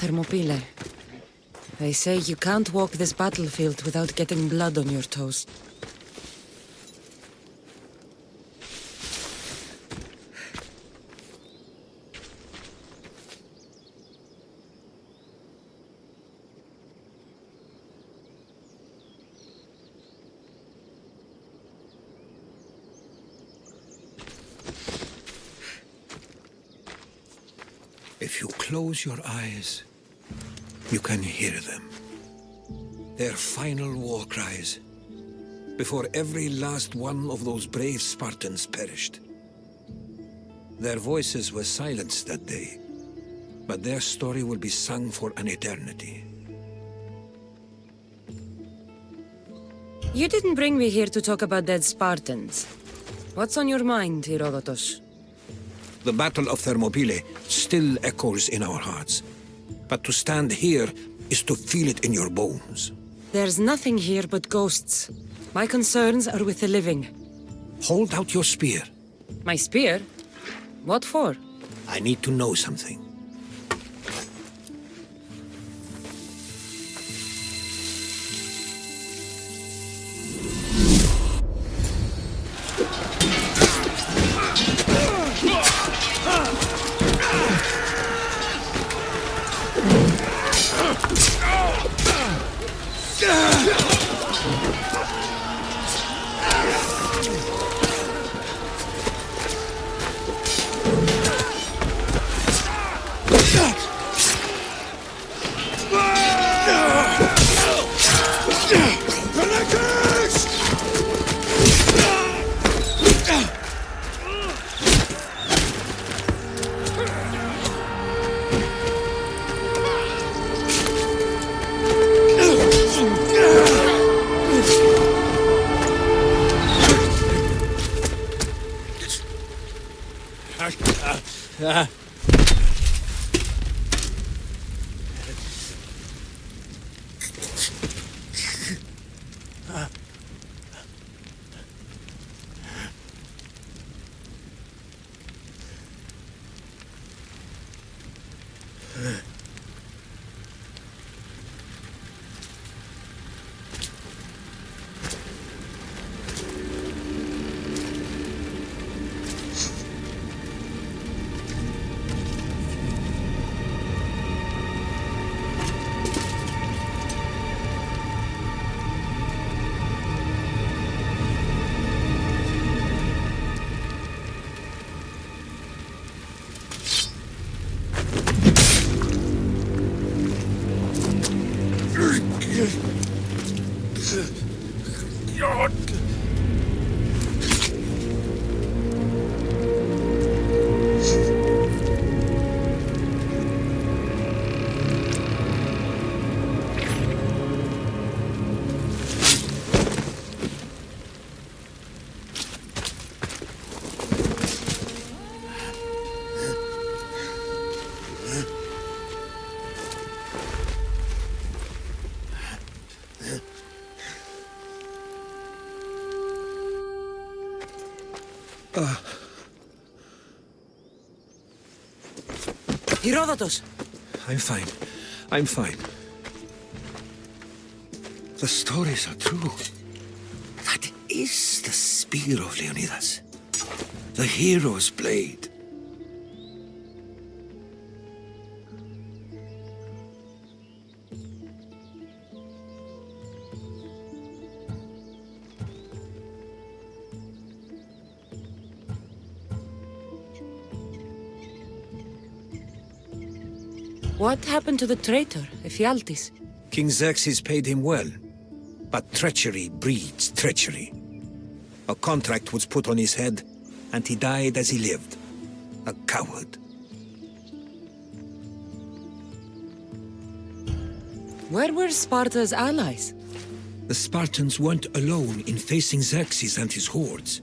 Thermopylae. They say you can't walk this battlefield without getting blood on your toes. If you close your eyes, you can hear them. Their final war cries, before every last one of those brave Spartans perished. Their voices were silenced that day, but their story will be sung for an eternity. You didn't bring me here to talk about dead Spartans. What's on your mind, Herodotus? The Battle of Thermopylae still echoes in our hearts. But to stand here is to feel it in your bones. There's nothing here but ghosts. My concerns are with the living. Hold out your spear. My spear? What for? I need to know something. Herodotus! I'm fine. I'm fine. The stories are true. That is the Spear of Leonidas. The hero's blade. What happened to the traitor, Ephialtes? King Xerxes paid him well, but treachery breeds treachery. A contract was put on his head, and he died as he lived. A coward. Where were Sparta's allies? The Spartans weren't alone in facing Xerxes and his hordes.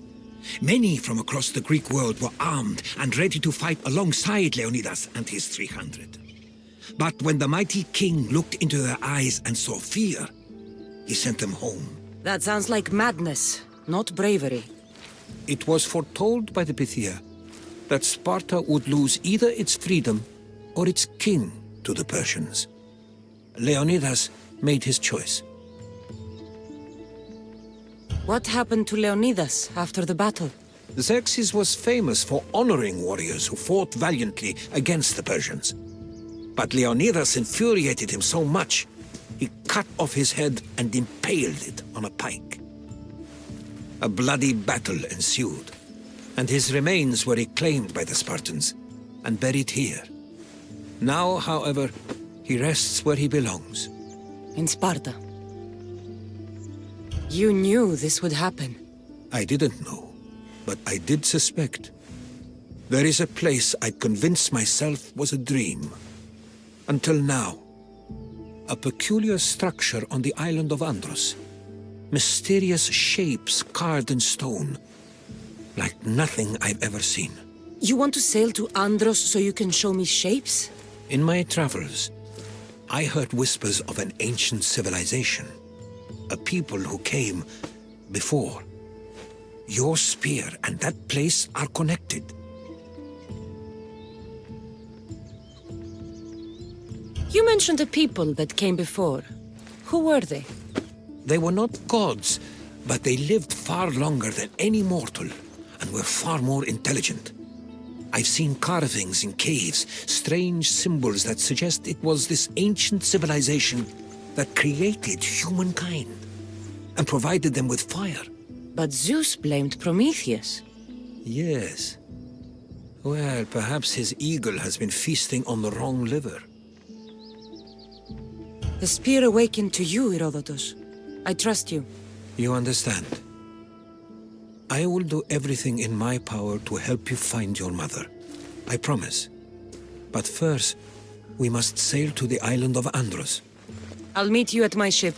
Many from across the Greek world were armed and ready to fight alongside Leonidas and his 300. But when the mighty king looked into their eyes and saw fear, he sent them home. That sounds like madness, not bravery. It was foretold by the Pythia that Sparta would lose either its freedom or its king to the Persians. Leonidas made his choice. What happened to Leonidas after the battle? Xerxes was famous for honoring warriors who fought valiantly against the Persians. But Leonidas infuriated him so much, he cut off his head and impaled it on a pike. A bloody battle ensued, and his remains were reclaimed by the Spartans and buried here. Now, however, he rests where he belongs. In Sparta. You knew this would happen. I didn't know, but I did suspect. There is a place I'd convinced myself was a dream. Until now. A peculiar structure on the island of Andros. Mysterious shapes carved in stone. Like nothing I've ever seen. You want to sail to Andros so you can show me shapes? In my travels, I heard whispers of an ancient civilization. A people who came before. Your spear and that place are connected. You mentioned a people that came before. Who were they? They were not gods, but they lived far longer than any mortal, and were far more intelligent. I've seen carvings in caves, strange symbols that suggest it was this ancient civilization that created humankind, and provided them with fire. But Zeus blamed Prometheus. Yes. Well, perhaps his eagle has been feasting on the wrong liver. The spear awakened to you, Herodotus. I trust you. You understand. I will do everything in my power to help you find your mother. I promise. But first, we must sail to the island of Andros. I'll meet you at my ship.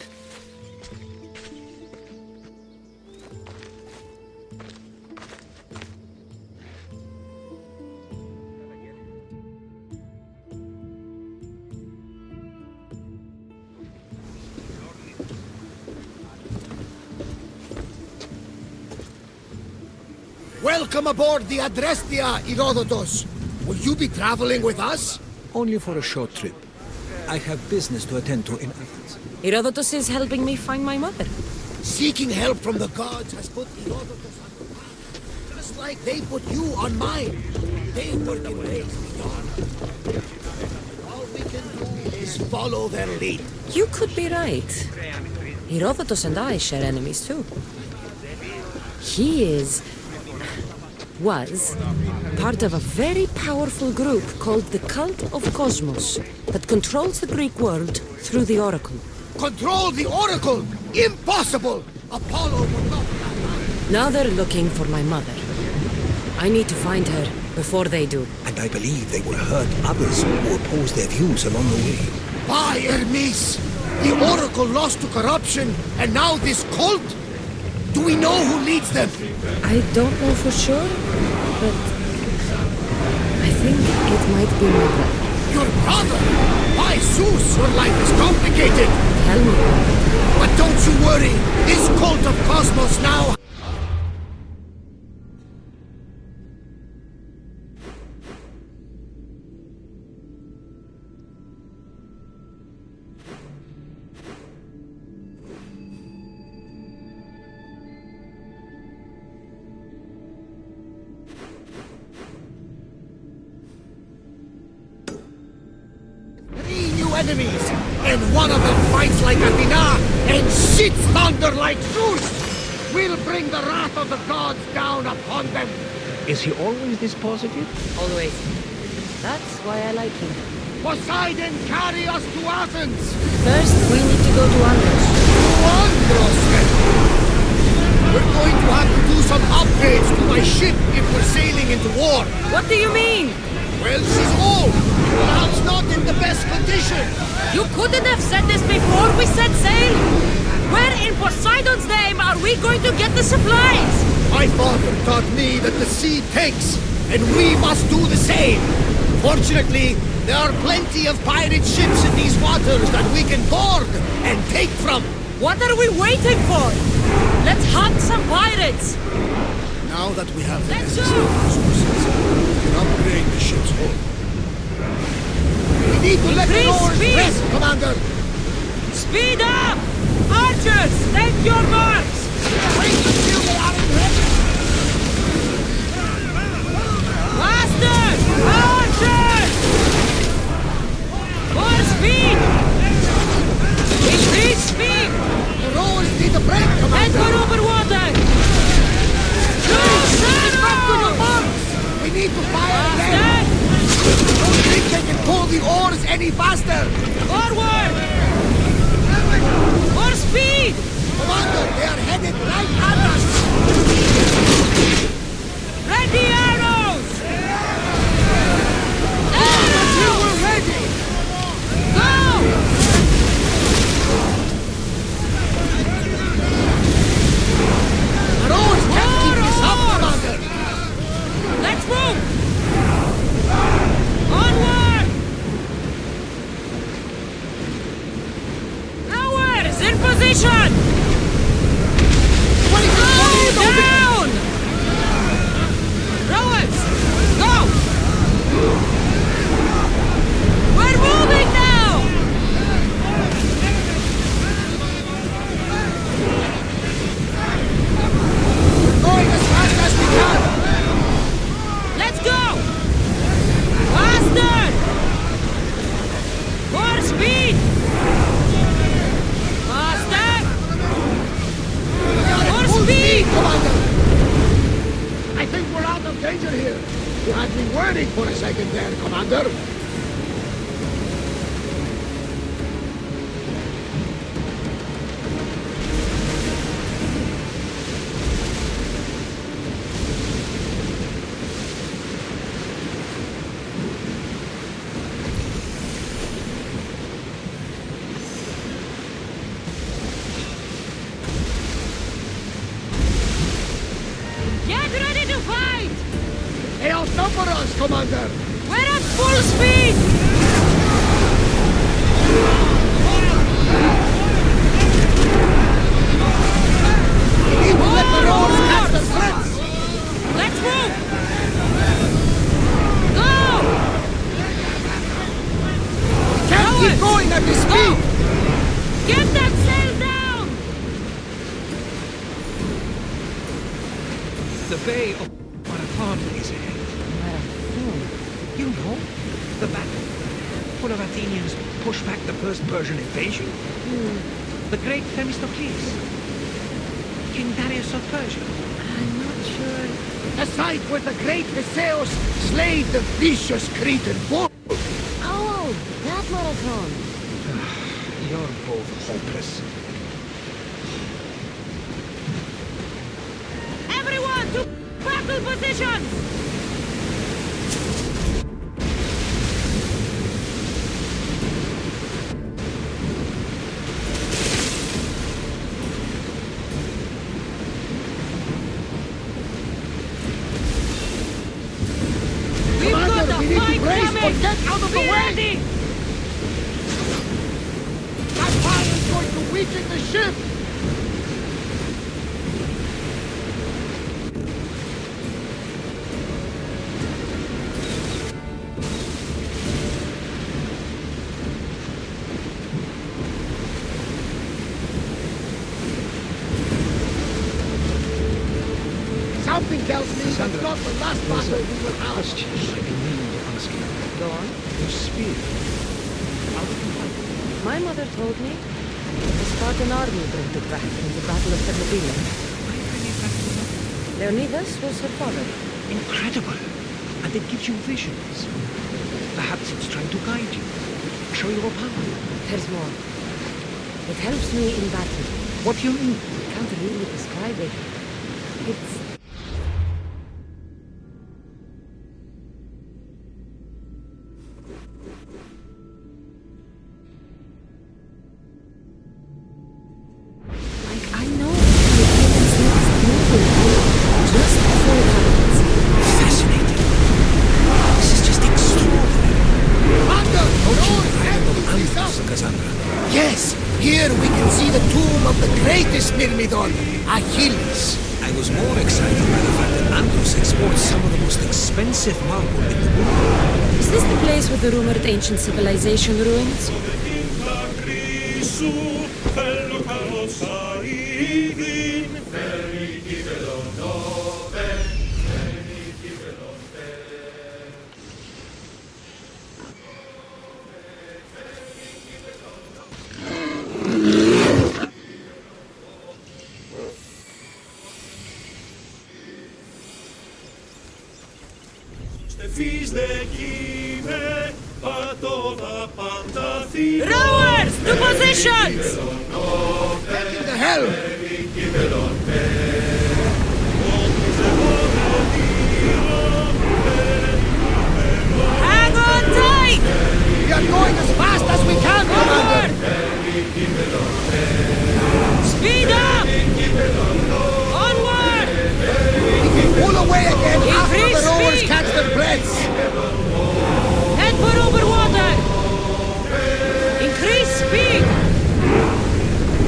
Welcome aboard the Adrestia, Herodotus. Will you be traveling with us? Only for a short trip. I have business to attend to in Athens. Herodotus is helping me find my mother. Seeking help from the gods has put Herodotus on the path, just like they put you on mine. They work in ways beyond. All we can do is follow their lead. You could be right. Herodotus and I share enemies too. He was part of a very powerful group called the Cult of Kosmos that controls the Greek world through the Oracle. Control the Oracle! Impossible! Apollo would not allow. Now they're looking for my mother. I need to find her before they do. And I believe they will hurt others who oppose their views along the way. By Hermes! The Oracle lost to corruption, and now this cult? Do we know who leads them? I don't know for sure, but I think it might be my brother. Your brother? By Zeus, your life is complicated. Tell me about it. But don't you worry, this Cult of Kosmos now... enemies, and one of them fights like Athena and shits thunder like Zeus. We'll bring the wrath of the gods down upon them. Is he always this positive? Always. That's why I like him. Poseidon, carry us to Athens. First, we need to go to Andros. To Andros, then. We're going to have to do some upgrades to my ship if we're sailing into war. What do you mean? Well, she's old. Perhaps not in the best condition. You couldn't have said this before we set sail! Where in Poseidon's name are we going to get the supplies? My father taught me that the sea takes, and we must do the same. Fortunately, there are plenty of pirate ships in these waters that we can board and take from. What are we waiting for? Let's hunt some pirates! Now that we have the Let's necessary go! resources, we can upgrade the ship's hull. We need to let the Increase oars speed! rest, Commander! Speed up! Archers, take your marks! Wait until they are in ready! Faster! Archers! More speed! Increase speed! The rowers need a break, Head Commander! for over water! Go, Back to your Shadow! marks! We need to fire again! Faster! Don't think they can pull the oars any faster! Forward! More speed! Commander, they are headed right at us! Ready arrows! Until we're ready! Go! The rowers can't keep this up, Commander! Let's move! Onward! Rowers in position! Go down! Rowers, go! We're moving now! Going as fast as we can! Let's go! Faster! More speed! Faster! More Full speed! Commander! I think we're out of danger here. You had me worried for a second there, Commander. Get ready to fight! They outnumber us, Commander! We're at full speed! We need to let the rowers catch the threats! Let's move! Go! Can't keep Rowers! going at this Go! speed! Get that sail down! The Bay of Marathon is ahead. You know, the battle full of Athenians push back the first Persian invasion. The great Themistocles. King Darius of Persia. I'm not sure. The site where the great Theseus slayed the vicious Cretan bull! Oh, that marathon. You're both hopeless. Everyone to battle positions! We've got Commander, a we need to fight brace, coming! but get out of the Be way! ready! That fire is going to weaken the ship! Something tells me that's Kassandra, not the last there's battle we will a have. question I've been meaning to ask you. Go on. Your spear. How did you fight it? My mother told me the Spartan army brought it back in the Battle of Peloponnesian. Why bring it back to that? Leonidas was her father. Incredible! And it gives you visions. Perhaps it's trying to guide you. Show your power. There's more. It helps me in battle. What do you mean? I can't really describe it. It's... like, I know the next moving just before it happens. Fascinating. This is just extraordinary. Commander, Don't you Lord, find help them me, answers, Kassandra? Yes, here we can see the tomb of the greatest Myrmidon, Achilles. I was more excited by the fact that Andros exports some of the most expensive marble in the world. Is this the place with the rumored ancient civilization ruins? Rowers, to positions! Taking the helm! Hang on tight! We are going as fast as we can, Commander! Speed up! Onward! We can pull away again after Increase the rowers speed! catch their breaths! Head for over water! Increase speed!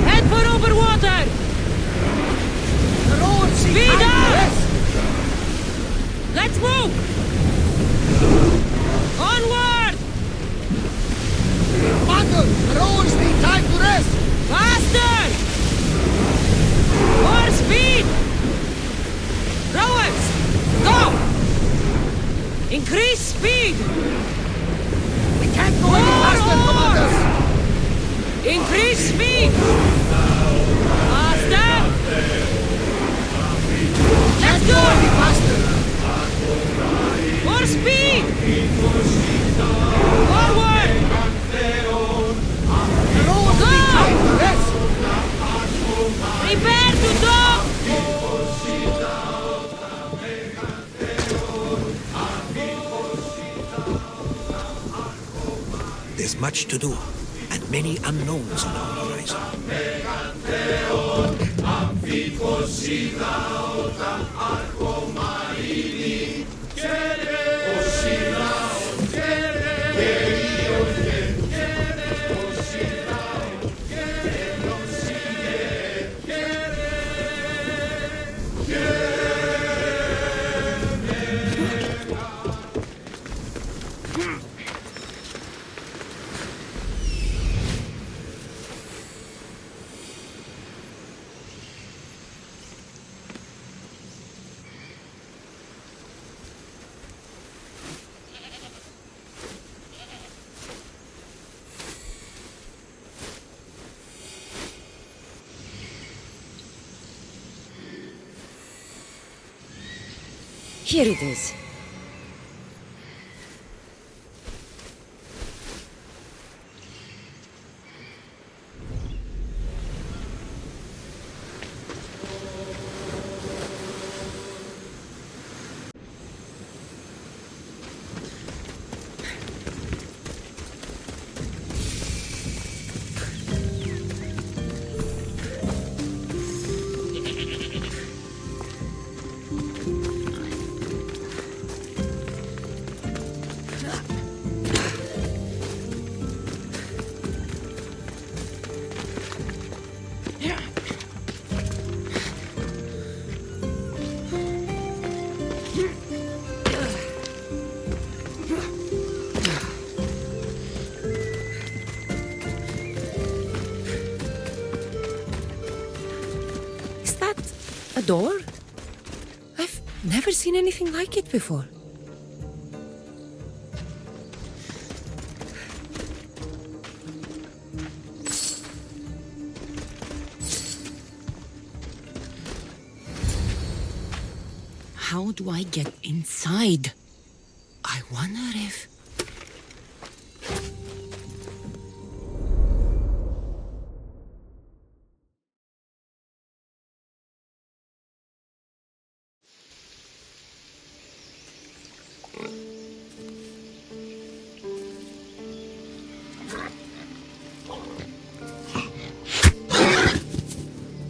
Head for over water! The rowers seek Speed time to up! rest! Let's move! Onward! Commander, the rowers need time to rest! Faster! More speed! Rowers, go! Increase speed! We can't go any faster, Commander! Increase speed! Faster! Let's Go any go! faster! More speed! Forward! The rowers need time to rest! Prepare to dock! There's much to do, and many unknowns on our horizon. Here it is. A door? I've never seen anything like it before. How do I get inside? I wonder if...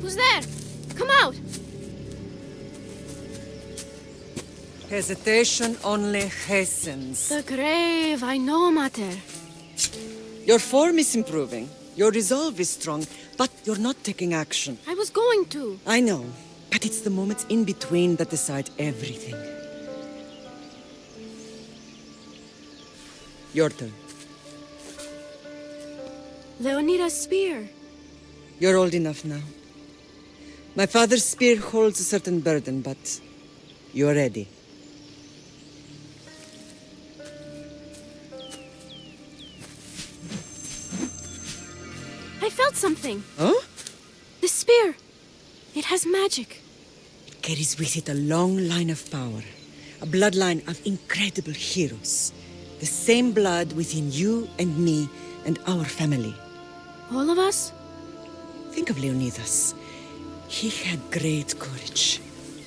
Who's there? Come out! Hesitation only hastens. The grave, I know, Mater. Your form is improving. Your resolve is strong, but you're not taking action. I was going to. I know. But it's the moments in between that decide everything. Your turn. Leonidas' spear. You're old enough now. My father's spear holds a certain burden, but you're ready. I felt something. Huh? The spear. It has magic. It carries with it a long line of power. A bloodline of incredible heroes. The same blood within you and me and our family. All of us? Think of Leonidas. He had great courage.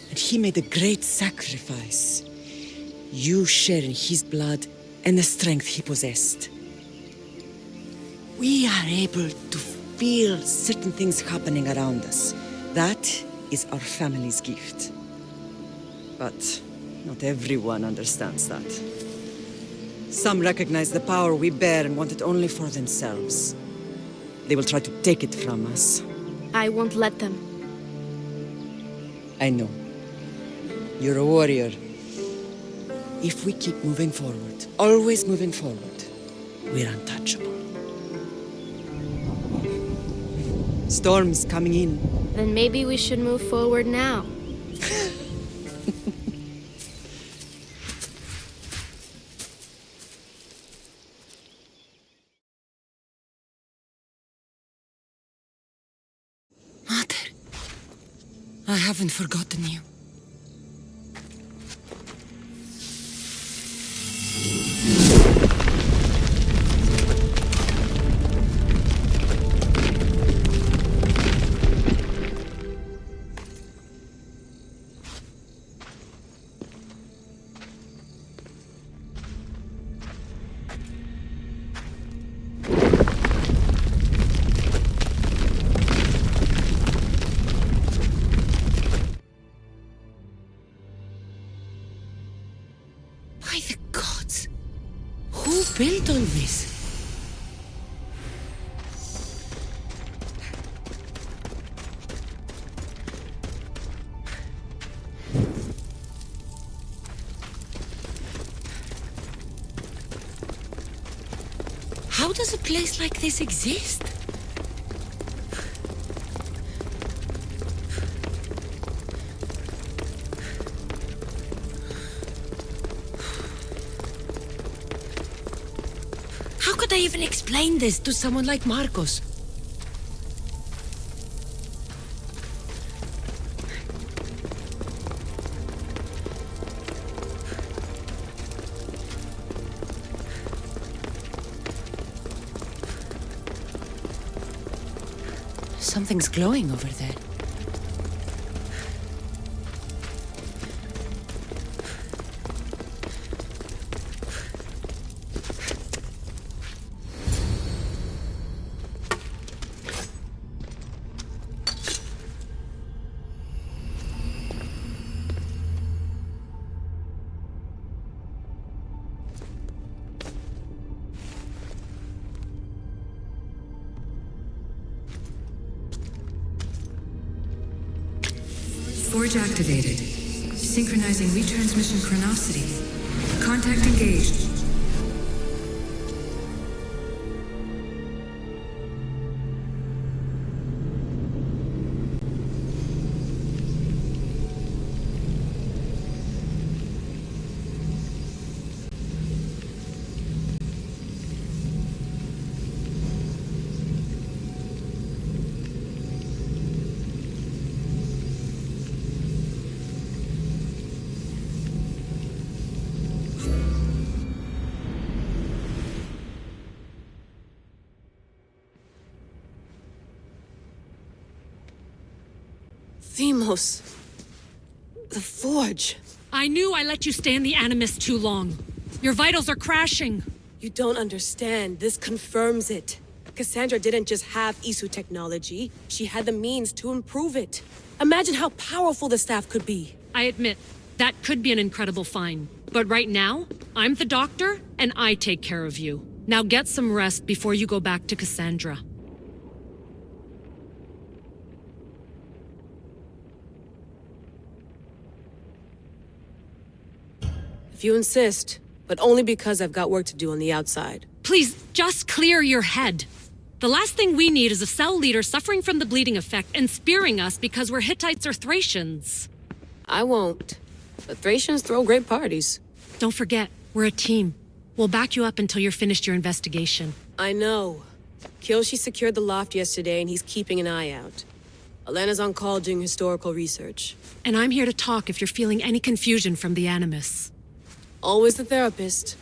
And he made a great sacrifice. You share in his blood and the strength he possessed. We are able to feel certain things happening around us. That is our family's gift. But not everyone understands that. Some recognize the power we bear and want it only for themselves. They will try to take it from us. I won't let them. I know. You're a warrior. If we keep moving forward, always moving forward, we're untouchable. Storm's coming in. Then maybe we should move forward now. Mother, I haven't forgotten you. By the gods! Who built all this? How does a place like this exist? How could I even explain this to someone like Marcos? Something's glowing over there. Forge activated. Synchronizing retransmission chronicity. Contact engaged. Themos. The Forge. I knew I let you stay in the Animus too long. Your vitals are crashing. You don't understand. This confirms it. Kassandra didn't just have Isu technology. She had the means to improve it. Imagine how powerful the staff could be. I admit, that could be an incredible find. But right now, I'm the doctor, and I take care of you. Now get some rest before you go back to Kassandra. If you insist, but only because I've got work to do on the outside. Please, just clear your head. The last thing we need is a cell leader suffering from the bleeding effect and spearing us because we're Hittites or Thracians. I won't. But Thracians throw great parties. Don't forget, we're a team. We'll back you up until you're finished your investigation. I know. Kyoshi secured the loft yesterday and he's keeping an eye out. Elena's on call doing historical research. And I'm here to talk if you're feeling any confusion from the Animus. Always the therapist.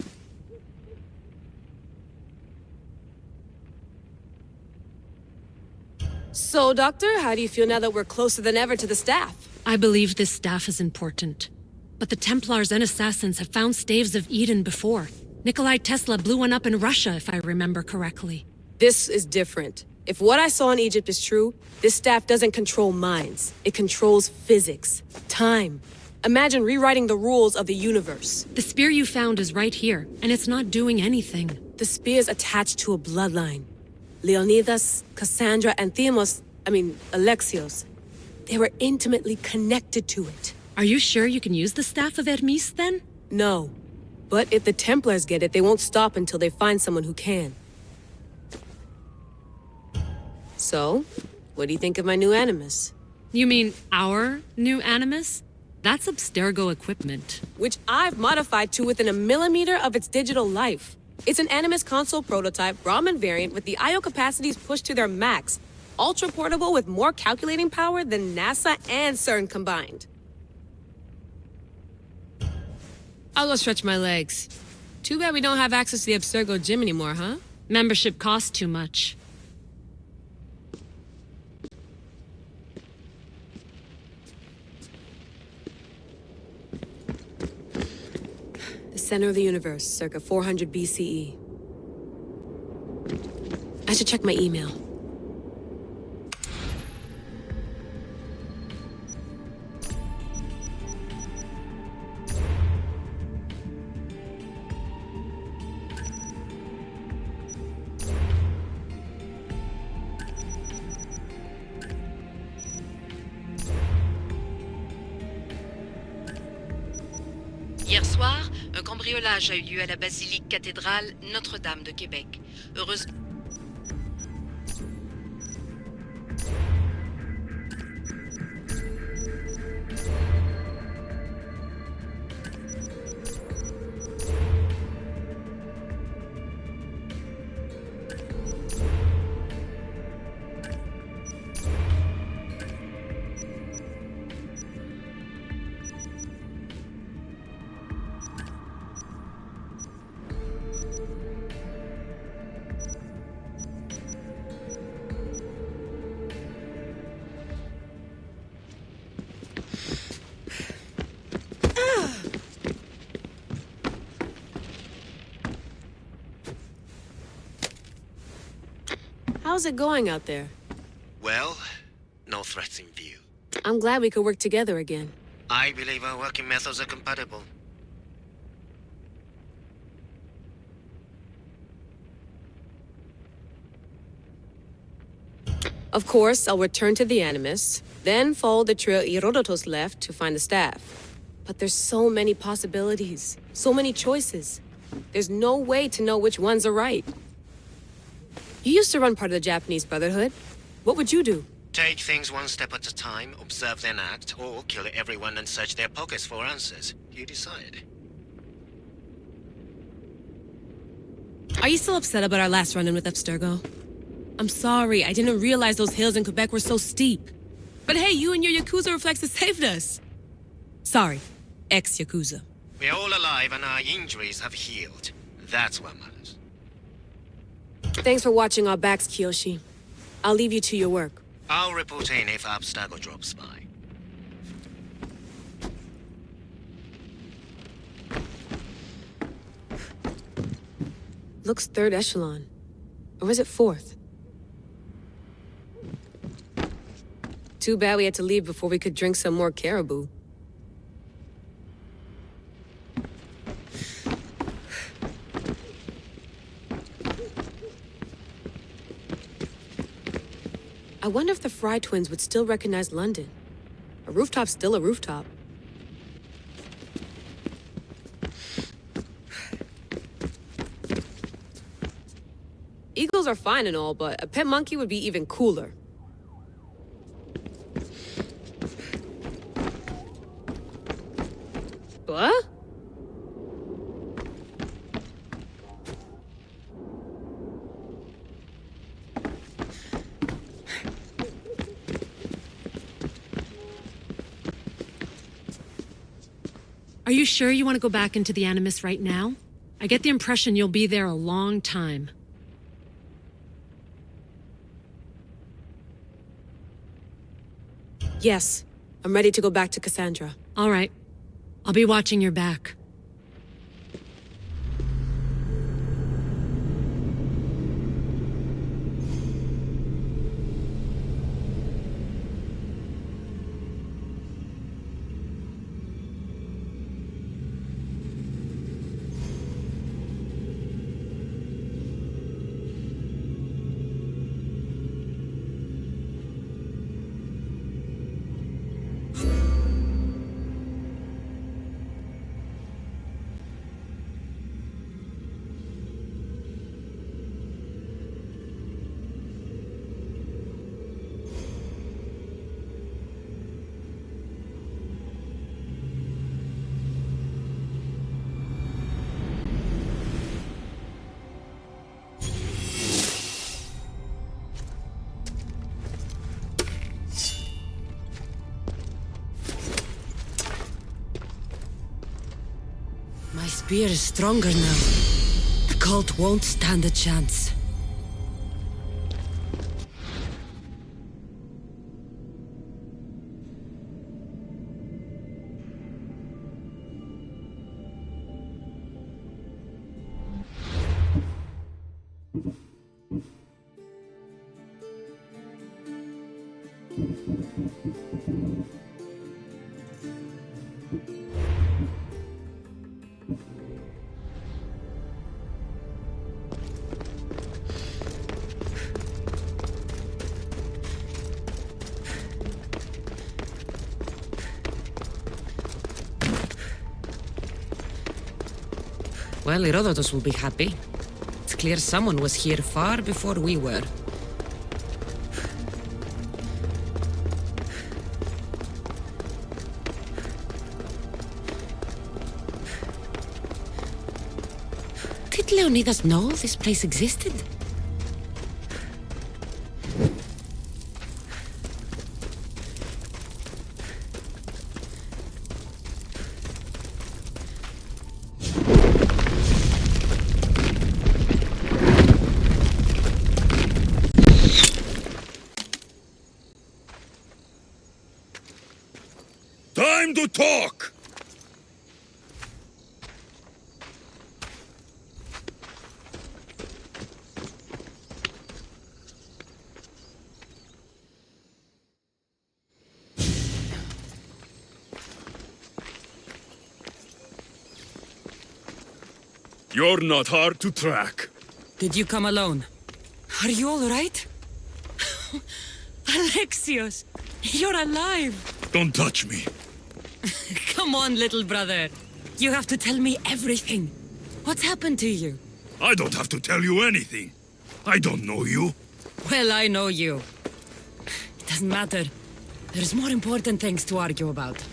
So, Doctor, how do you feel now that we're closer than ever to the staff? I believe this staff is important. But the Templars and Assassins have found staves of Eden before. Nikolai Tesla blew one up in Russia, if I remember correctly. This is different. If what I saw in Egypt is true, this staff doesn't control minds. It controls physics, time. Imagine rewriting the rules of the universe. The spear you found is right here, and it's not doing anything. The spear's attached to a bloodline. Leonidas, Kassandra, and Alexios. They were intimately connected to it. Are you sure you can use the Staff of Hermes, then? No. But if the Templars get it, they won't stop until they find someone who can. So, what do you think of my new Animus? You mean our new Animus? That's Abstergo equipment. Which I've modified to within a millimeter of its digital life. It's an Animus console prototype, Brahmin variant with the I/O capacities pushed to their max. Ultra portable with more calculating power than NASA and CERN combined. I'll go stretch my legs. Too bad we don't have access to the Abstergo gym anymore, huh? Membership costs too much. Center of the universe, circa 400 BCE. I should check my email. Hier soir, un cambriolage a eu lieu à la basilique cathédrale Notre-Dame de Québec. Heureusement... How's it going out there? Well, no threats in view. I'm glad we could work together again. I believe our working methods are compatible. Of course, I'll return to the Animus, then follow the trail Herodotus left to find the staff. But there's so many possibilities, so many choices. There's no way to know which ones are right. You used to run part of the Japanese Brotherhood. What would you do? Take things one step at a time, observe then act, or kill everyone and search their pockets for answers. You decide. Are you still upset about our last run-in with Abstergo? I'm sorry, I didn't realize those hills in Quebec were so steep. But hey, you and your Yakuza reflexes saved us. Sorry, ex-Yakuza. We're all alive and our injuries have healed. That's what matters. Thanks for watching our backs, Kiyoshi. I'll leave you to your work. I'll report in if Abstergo drops by. Looks third echelon. Or is it fourth? Too bad we had to leave before we could drink some more caribou. I wonder if the Fry twins would still recognize London. A rooftop's still a rooftop. are fine and all, but a pet monkey would be even cooler. What? Are you sure you want to go back into the Animus right now? I get the impression you'll be there a long time. Yes, I'm ready to go back to Kassandra. All right. I'll be watching your back. My spear is stronger now. The cult won't stand a chance. Well, Herodotus will be happy. It's clear someone was here far before we were. Did Leonidas know this place existed? Time to talk! You're not hard to track. Did you come alone? Are you all right? Alexios, you're alive! Don't touch me. Come on, little brother. You have to tell me everything. What's happened to you? I don't have to tell you anything. I don't know you. Well, I know you. It doesn't matter. There's more important things to argue about.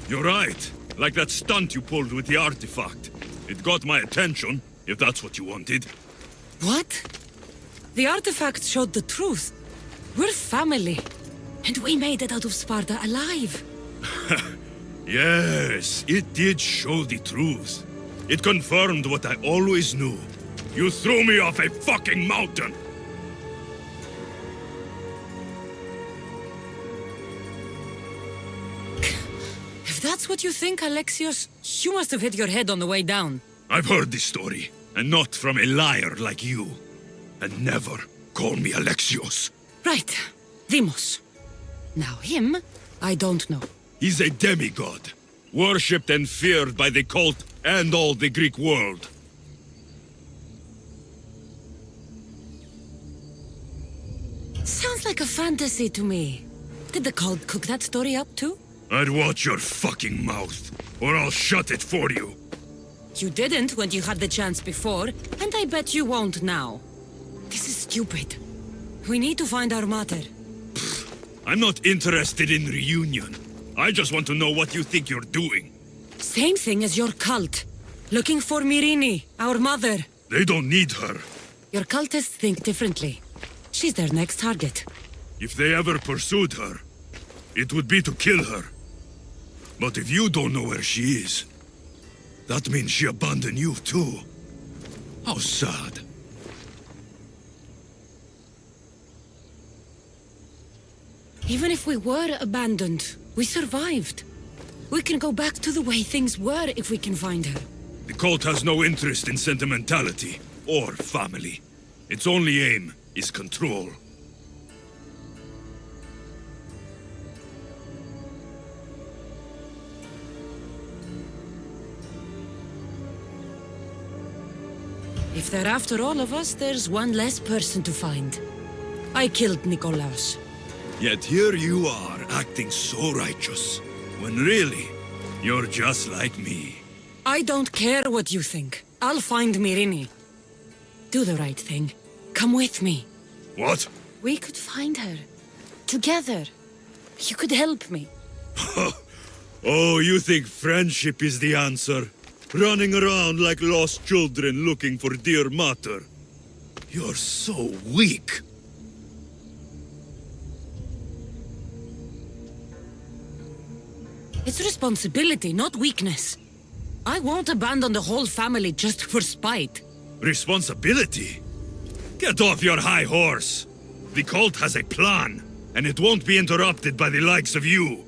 You're right. Like that stunt you pulled with the artifact. It got my attention, if that's what you wanted. What? The artifact showed the truth. We're family. And we made it out of Sparta alive. Yes, it did show the truth. It confirmed what I always knew. You threw me off a fucking mountain! If that's what you think, Alexios, you must have hit your head on the way down. I've heard this story, and not from a liar like you. And never call me Alexios. Right. Demos. Now him, I don't know. He's a demigod, worshipped and feared by the cult and all the Greek world. Sounds like a fantasy to me. Did the cult cook that story up too? I'd watch your fucking mouth, or I'll shut it for you. You didn't when you had the chance before, and I bet you won't now. stupid. We need to find our mother. I'm not interested in reunion. I just want to know what you think you're doing. Same thing as your cult. Looking for Myrrine, our mother. They don't need her. Your cultists think differently. She's their next target. If they ever pursued her, it would be to kill her. But if you don't know where she is, that means she abandoned you too. How sad. Even if we were abandoned, we survived. We can go back to the way things were if we can find her. The cult has no interest in sentimentality or family. Its only aim is control. If they're after all of us, there's one less person to find. I killed Nikolaos. Yet here you are, acting so righteous, when really, you're just like me. I don't care what you think. I'll find Myrrine. Do the right thing. Come with me. What? We could find her. Together. You could help me. Oh, you think friendship is the answer? Running around like lost children looking for dear mater. You're so weak. It's responsibility, not weakness. I won't abandon the whole family just for spite. Responsibility? Get off your high horse. The cult has a plan, and it won't be interrupted by the likes of you.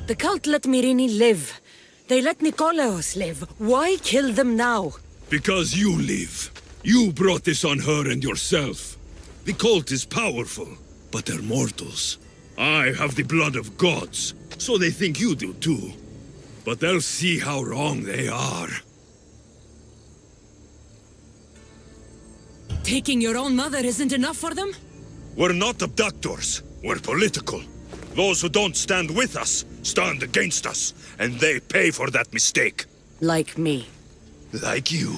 The cult let Myrrine live. They let Nikolaos live. Why kill them now? Because you live. You brought this on her and yourself. The cult is powerful, but they're mortals. I have the blood of gods, so they think you do too. But they'll see how wrong they are. Taking your own mother isn't enough for them? We're not abductors. We're political. Those who don't stand with us stand against us, and they pay for that mistake. Like me. Like you.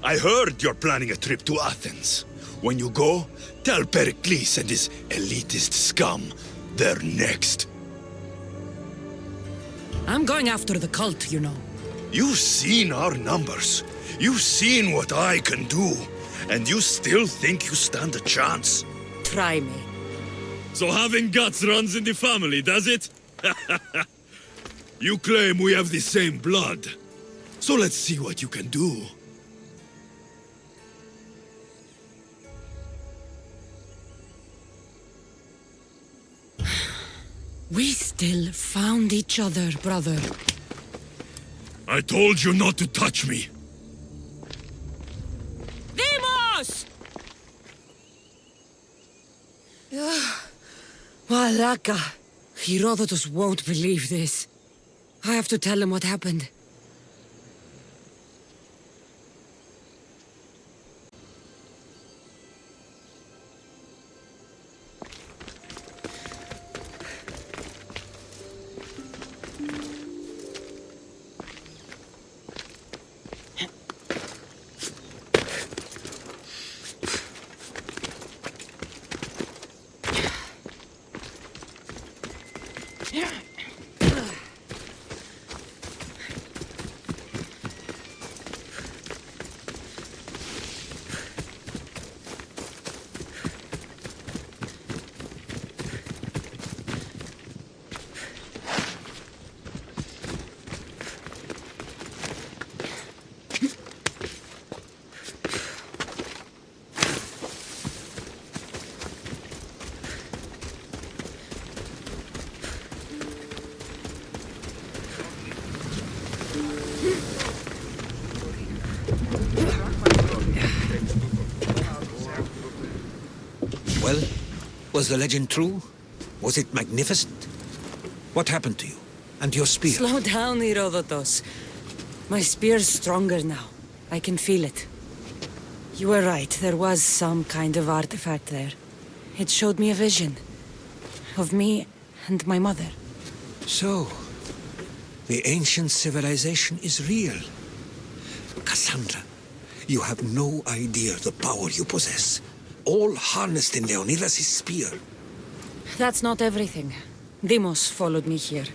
I heard you're planning a trip to Athens. When you go, tell Pericles and his elitist scum they're next. I'm going after the cult, you know. You've seen our numbers. You've seen what I can do. And you still think you stand a chance? Try me. So having guts runs in the family, does it? You claim we have the same blood. So let's see what you can do. We still found each other, brother. I told you not to touch me. Demos! Malaka. Herodotus won't believe this. I have to tell him what happened. Well, was the legend true? Was it magnificent? What happened to you? And your spear? Slow down, Herodotus. My spear's stronger now. I can feel it. You were right, there was some kind of artifact there. It showed me a vision. Of me and my mother. So, The ancient civilization is real. Kassandra, you have no idea the power you possess. All harnessed in Leonidas' spear. That's not everything. Deimos followed me here.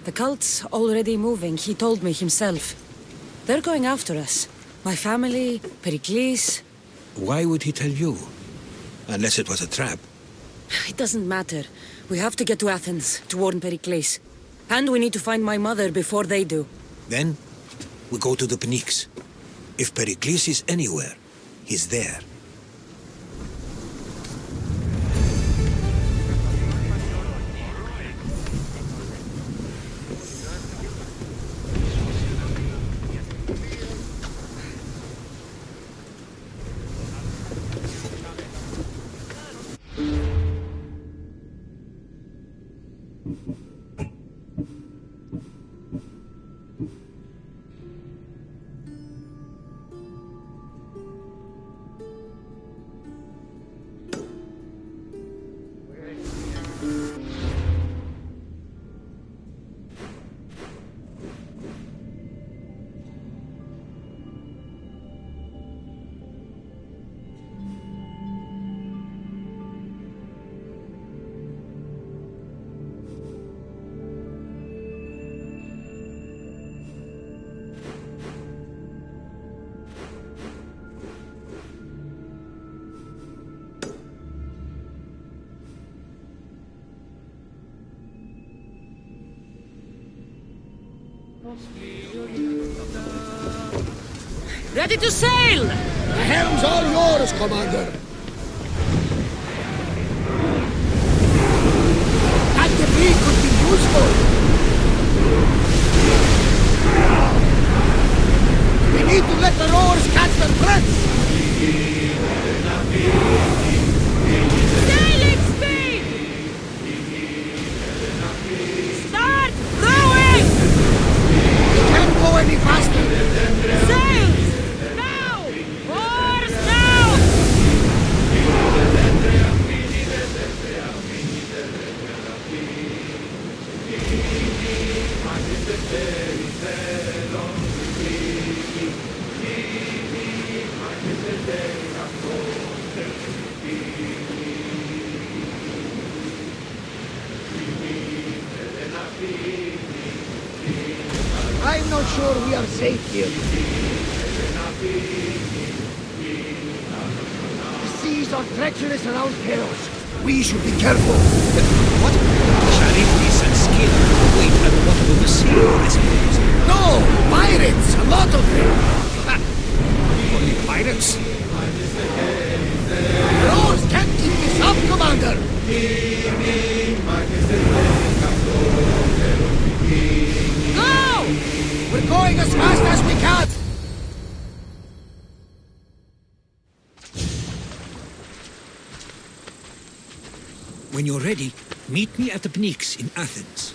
The cult's already moving, he told me himself. They're going after us. My family, Pericles. Why would he tell you? Unless it was a trap. It doesn't matter. We have to get to Athens to warn Pericles. And we need to find my mother before they do. Then, we go to the Pnyx. If Pericles is anywhere, he's there. Ready to sail! The helm's all yours, Commander. That debris could be useful. We need to let the rowers catch their breaths. Sailing speed! Start rowing! We can't go any faster. Sails! Now! Oars now! I'm not sure we are safe here. The seas are treacherous around Pelos. We should be careful. What? Charybdis and skin. Wait, at the bottom of the sea, I suppose. No! Pirates! A lot of them! Only pirates? Rowers can't keep this up, Commander! Go! We're going as fast as we can! When you're ready, meet me at the Pnyx in Athens.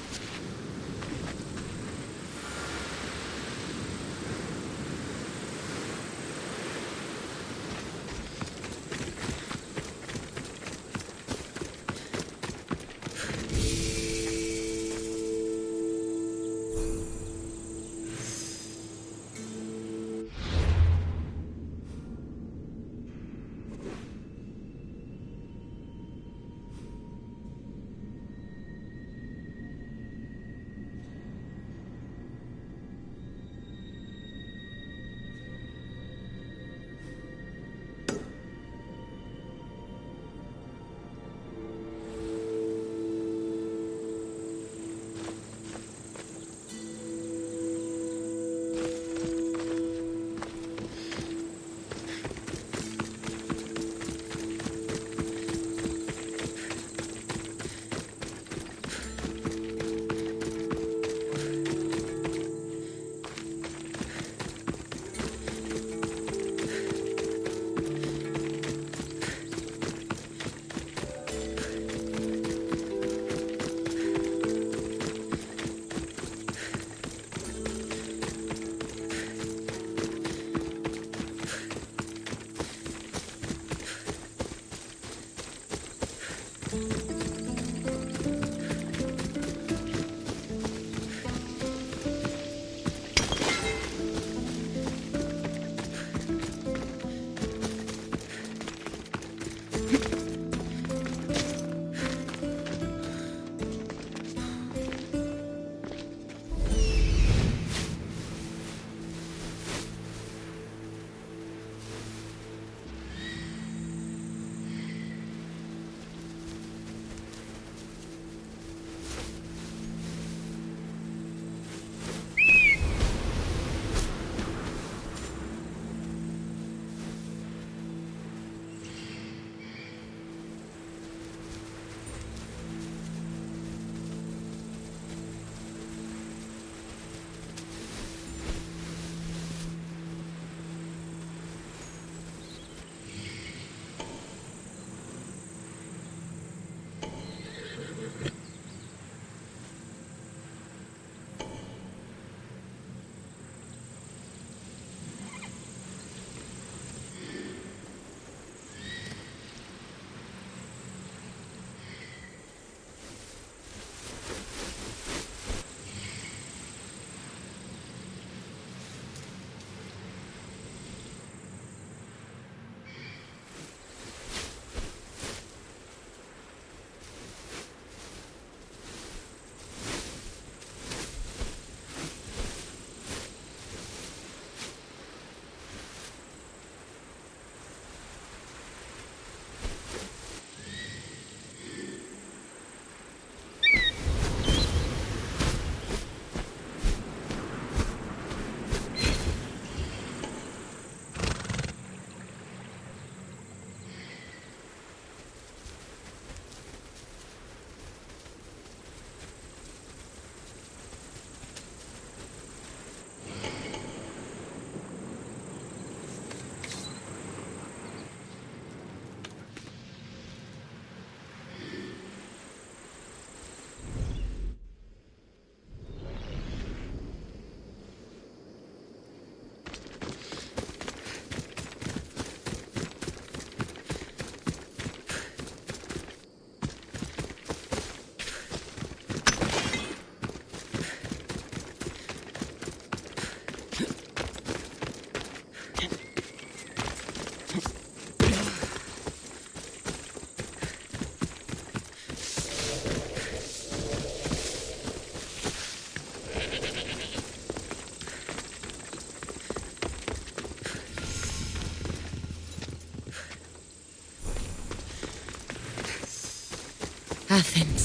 Athens.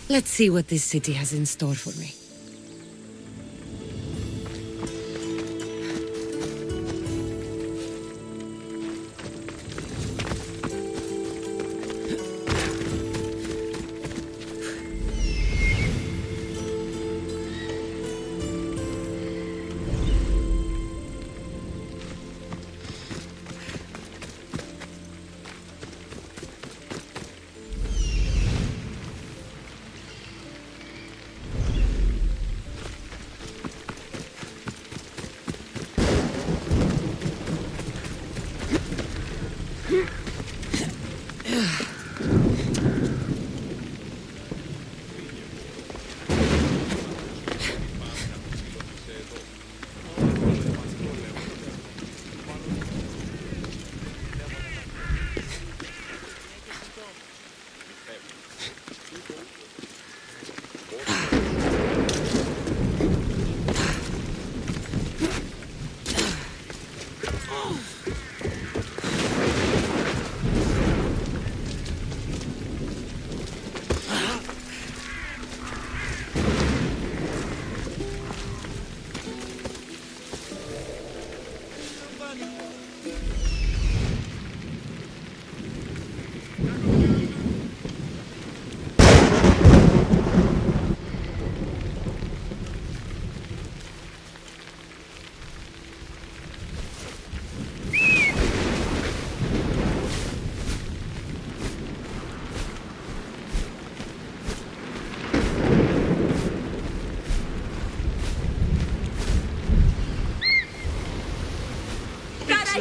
Let's see what this city has in store for me.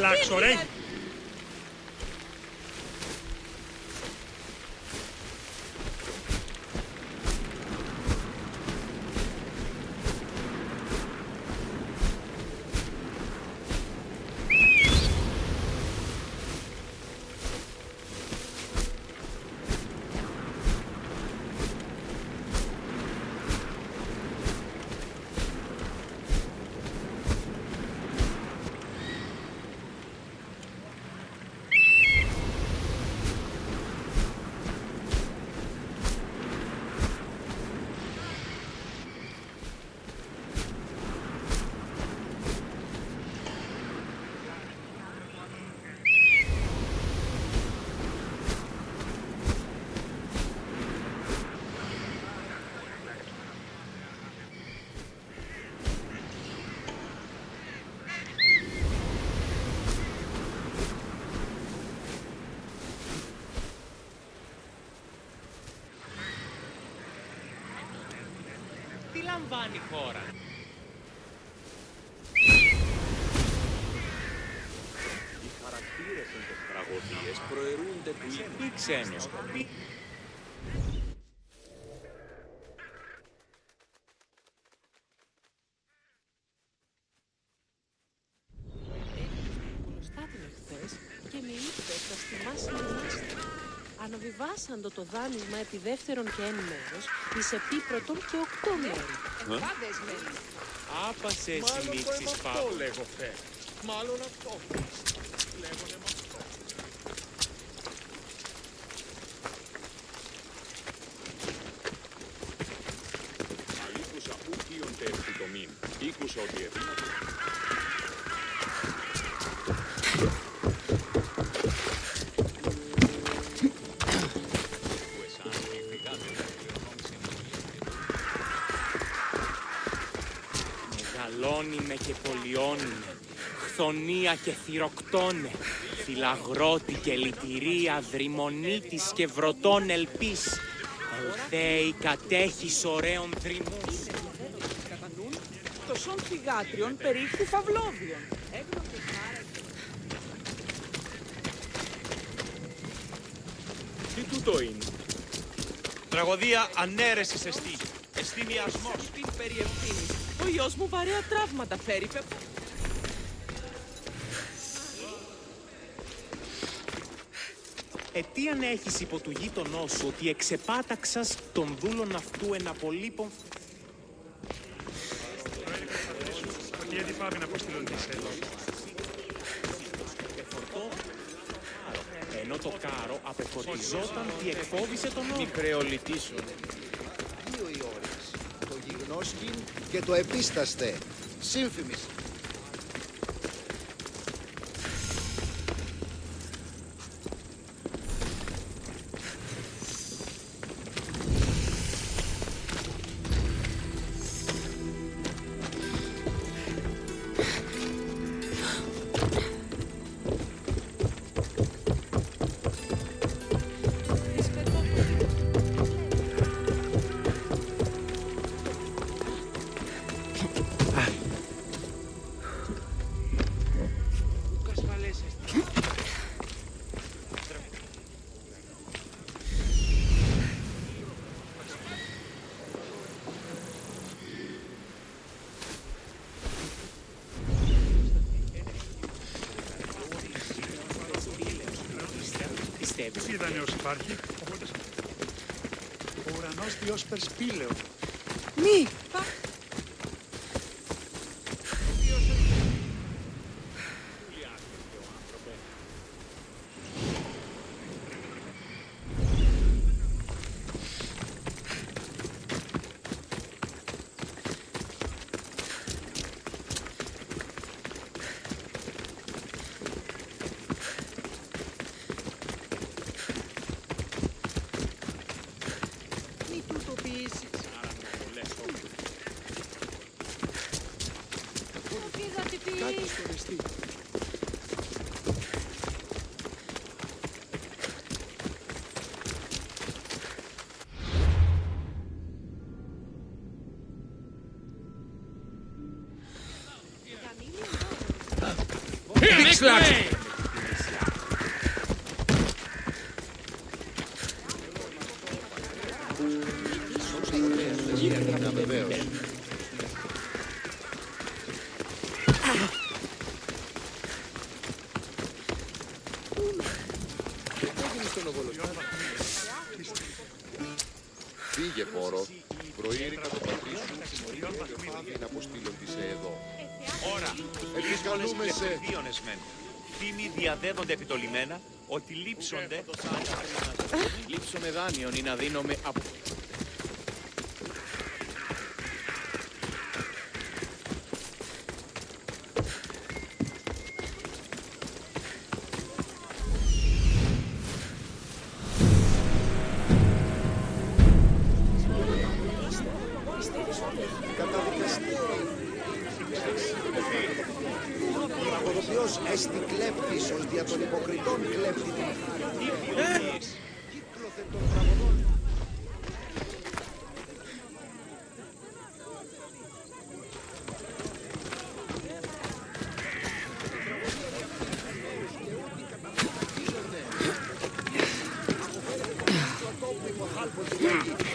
Λάξο, ρε! Τι λαμβάνει η χώρα? Οι χαρακτήρες της τραγωδίες προαιρούνται του ίδιου Ξένος. Προστάτηλε χθες και με είπε να στιμάσει μηνύστη. Αναβιβάσαν το δάνειγμα επί δεύτερον και εν μέρος, εις επί πρώτον και 8 μέρη. Άπασε συνήθεις Παύλο. Λέγω φε. Μάλλον αυτό. Λέγονε με αυτό. Αλήκουσα ούκιον τέρφη το μήν. Ήκουσα ότι εδύνατο. Μεγαλώνει και πολιώνει με, χθονία και θυροκτώνε, φυλαγρώτη και λυτηρία, δρυμονίτης και βρωτών ελπίς, ελθέη κατέχεις ωραίων δρυμούς. Το σον θυγάτριον περίχθη Φαυλόβιον. Τι τούτο είναι? Τραγωδία ανέρεσης εστί. Εστιμιασμός. Την περί ευθύνης. Ο γιος μου βαρέα τραύματα φέρει. Τι αν έχεις υπό του γείτονός σου ότι εξεπάταξας τον δούλον αυτού εν απολύπων. Γιατί πάμε να αποστείλουν τις εδώ. Ενώ το κάρο απεφορτιζόταν τι εκφόβησε τον όρκο. Μικρεολιτήσουν. Δύο οι ώρες. Το γιγνώσκιν και το επίσταστε. Σύμφημις. Τι ιδανέως υπάρχει, οπότε... Ο ουρανός διός περσπήλαιο. Μη! Φύγε, πόρο. Προήρικα το πατρί σου να αποστείλω τη σε εδώ. Ωρα, επικαλούμε σε... Φήμοι διαδέδονται επί το λιμένα ότι λείψονται... Λείψω με δάνειον ή να δίνομαι από... Τραγωδοποιός έστι κλέπτης ως δια των υποκριτών κλέπτη την χάρη. Κύκλωθεν των τραγωδών.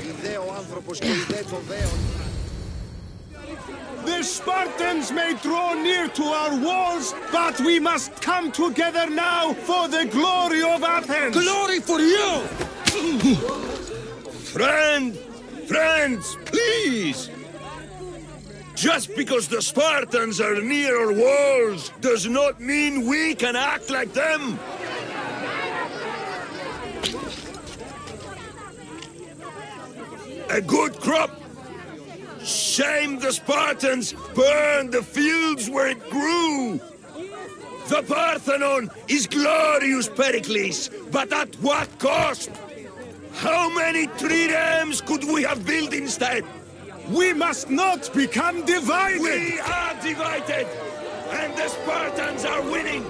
Ιδέο άνθρωπος και ιδέ των δέων. The Spartans may draw near to our walls, but we must come together now for the glory of Athens! Glory for you! Friends, please! Just because the Spartans are near our walls does not mean we can act like them! A good crop! Shame the Spartans burned the fields where it grew! The Parthenon is glorious, Pericles, but at what cost? How many triremes could we have built instead? We must not become divided! We are divided, and the Spartans are winning!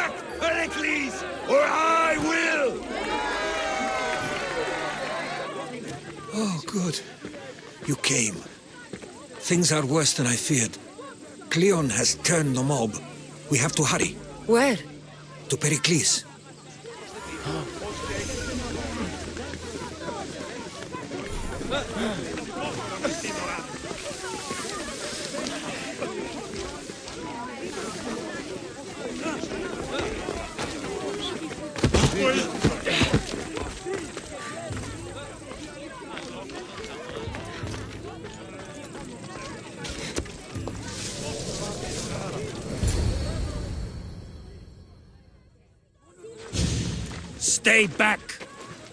Act, Pericles, or I will! Oh, good. You came. Things are worse than I feared. Cleon has turned the mob. We have to hurry. Where? To Pericles. Stay back!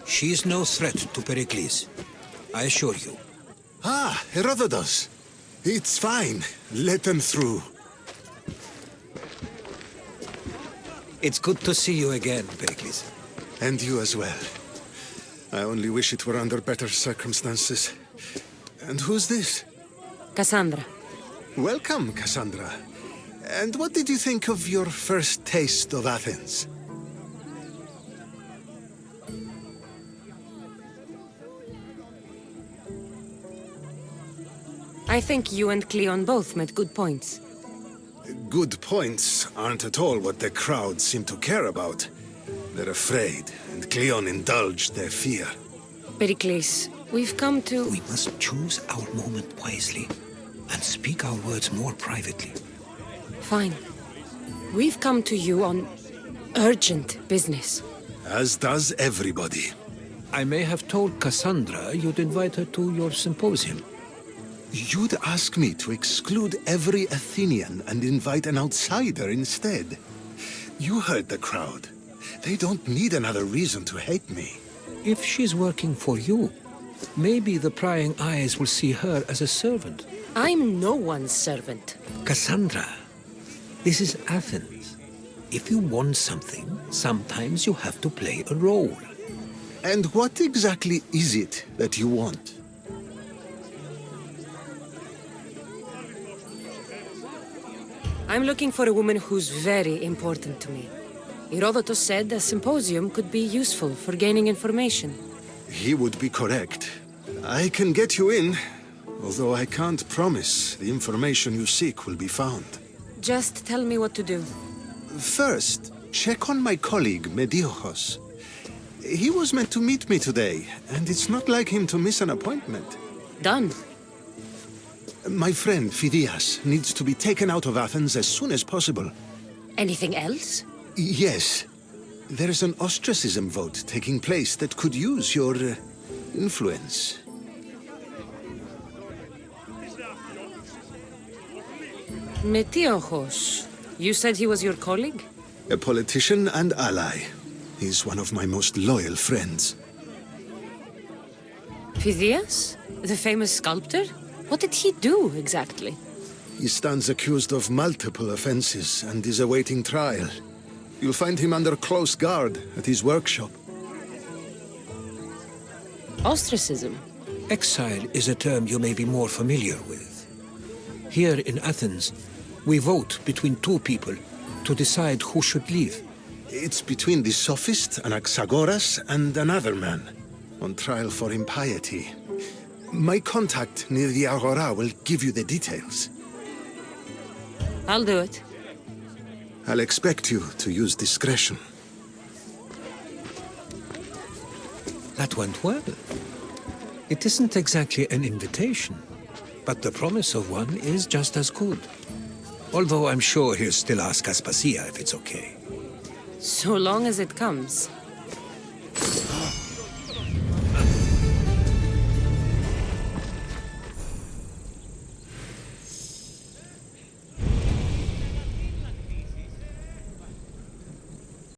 She's no threat to Pericles, I assure you. Ah, Herodotus. It's fine. Let them through. It's good to see you again, Pericles. And you as well. I only wish it were under better circumstances. And who's this? Kassandra. Welcome, Kassandra. And what did you think of your first taste of Athens? I think you and Cleon both made good points. Good points aren't at all what the crowd seem to care about. They're afraid, and Cleon indulged their fear. Pericles, we've come to... We must choose our moment wisely, and speak our words more privately. Fine. We've come to you on urgent business. As does everybody. I may have told Kassandra you'd invite her to your symposium. You'd ask me to exclude every Athenian and invite an outsider instead. You heard the crowd. They don't need another reason to hate me. If she's working for you, maybe the prying eyes will see her as a servant. I'm no one's servant. Kassandra, this is Athens. If you want something, sometimes you have to play a role. And what exactly is it that you want? I'm looking for a woman who's very important to me. Herodotus said a symposium could be useful for gaining information. He would be correct. I can get you in, although I can't promise the information you seek will be found. Just tell me what to do. First, check on my colleague, Mediochos. He was meant to meet me today, and it's not like him to miss an appointment. Done. My friend, Phidias, needs to be taken out of Athens as soon as possible. Anything else? Yes. There is an ostracism vote taking place that could use your influence. Metiochos. You said he was your colleague? A politician and ally. He's one of my most loyal friends. Phidias? The famous sculptor? What did he do, exactly? He stands accused of multiple offenses and is awaiting trial. You'll find him under close guard at his workshop. Ostracism? Exile is a term you may be more familiar with. Here in Athens, we vote between two people to decide who should leave. It's between the sophist Anaxagoras and another man, on trial for impiety. My contact near the Agora will give you the details. I'll do it. I'll expect you to use discretion. That went well. It isn't exactly an invitation, but the promise of one is just as good. Although I'm sure he'll still ask Aspasia if it's okay. So long as it comes.